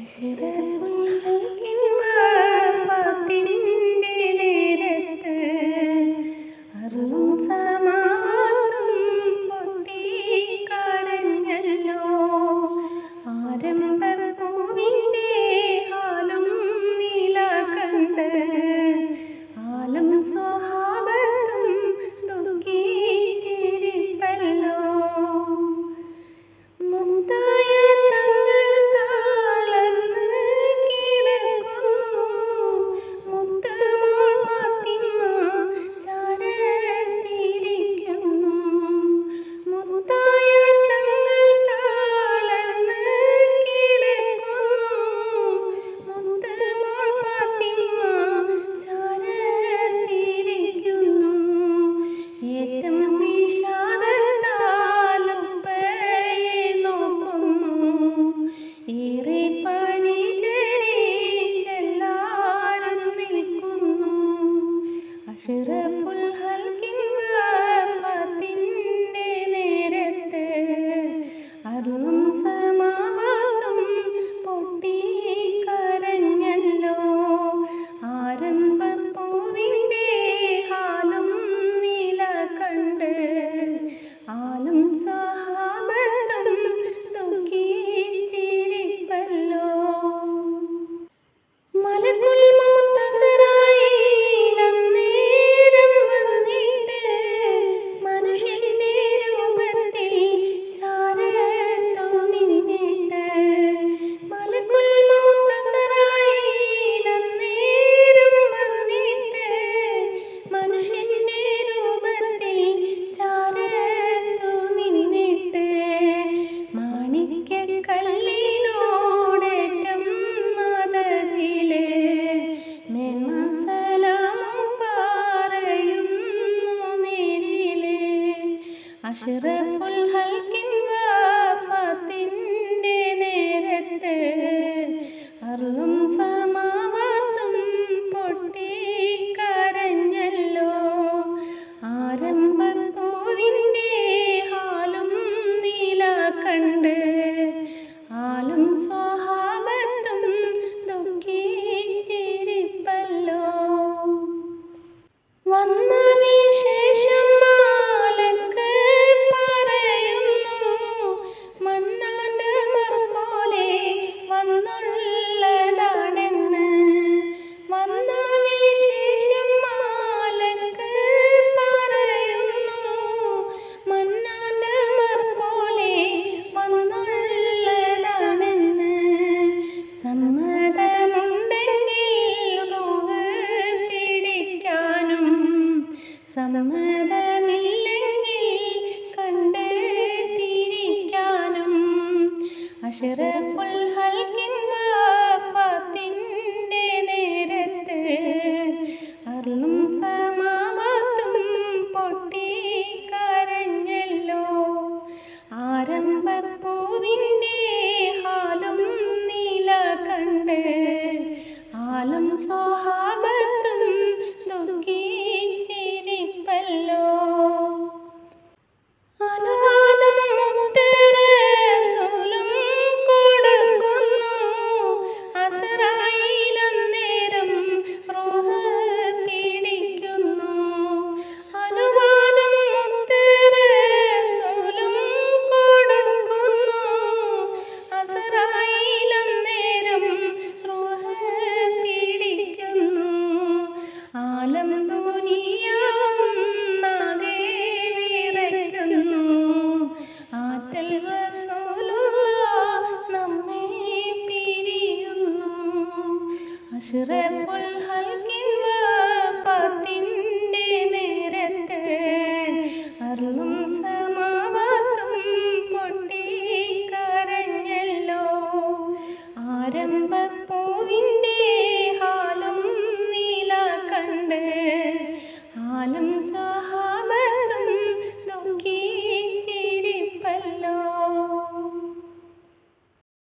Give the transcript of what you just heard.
അഷ്റഫുൽ ഖൽഖിൻ വഫാത്തിൻ്റെ നേരത്ത് അർളും സമാവാത്തും പൊട്ടിക്കരഞ്ഞല്ലോ. ആരംഭപ്പൂവിൻ്റെ ഹാലും നില കണ്ട് ആലം സ്വഹാബത്തും ദുഃഖിച്ചിരിപ്പല്ലോ. മുത്തായ തങ്ങൾ തളർന്ന് കിടക്കുന്നു, മുത്തുമോൾ ഫാത്തിമ ചാരത്തിരിക്കുന്നു. മുത്തായ തങ്ങൾ തളർന്ന് കിടക്കുന്നു, മുത്തുമോൾ ഫാത്തിമ ചാരത്തിരിക്കുന്നു. ഏറ്റം വിഷാദത്താൽ ഉപ്പയെ നോക്കുന്നു, ഏറെ പരിചരിച്ചെല്ലാരും നിൽക്കുന്നു. അഷ്റഫുൽ ഖൽഖിൻ വഫാത്തിൻ്റെ നേരത്ത് അർളും സമാവാത്തും പൊട്ടിക്കരഞ്ഞല്ലോ. ആരംഭപ്പൂവിൻ്റെ ഹാലും നില കണ്ട് ആലും സ്വഹാബത്തും ദുഃഖിച്ചിരിപ്പല്ലോ. മലക്കുൽ മൗത്ത് അസ്റായീൽ അന്നേരം വന്നിട്ട് മനുഷ്യൻ്റെ രൂപത്തിൽ ചാരത്തു നിന്നിട്ട്. മലക്കുൽ മൗത്ത് അസ്റായീൽ അന്നേരം വന്നിട്ട് മനുഷ്യൻ്റെ രൂപത്തിൽ ചാരത്തു നിന്നിട്ട്. മാണിക്യക്കല്ലിനോടേറ്റം മദതിലെ മേന്മ സലാമും പറയുന്നു നേരിലെ. അഷ്റഫുൽ ഖൽഖിൻ വഫാത്തിൻ്റെ നേരത്ത് അർളും സമാവാത്തും പൊട്ടിക്കരഞ്ഞല്ലോ. ആരംഭപ്പൂവിൻ്റെ ഹാലും നില കണ്ട് ആലും സ്വഹാബത്തും ദുഃഖിച്ചിരിപ്പല്ലോ. വന്ന വിശേഷം മാലക്ക് പറയുന്നു, മന്നാൻ്റെ മർ പോലെ വന്നുള്ളതാണെന്ന്. വന്ന വിശേഷം മാലക്ക് പറയുന്നു, മന്നാൻ്റെ മർ പോലെ വന്നുള്ളതാണെന്ന്. സമ്മതമുണ്ടെങ്കിൽ റൂഹ് പിടിക്കാനും, സമ്മതമില്ലെങ്കിൽ കണ്ട് തിരിക്കാനും. അഷ്റഫുൽ ഖൽഖിൻ വഫാത്തിൻ്റെ നേരത്ത് അർളും സമാവാത്തും പൊട്ടിക്കരഞ്ഞല്ലോ. ആരംഭപ്പൂവിൻ്റെ ഹാലും നില കണ്ട് ആലും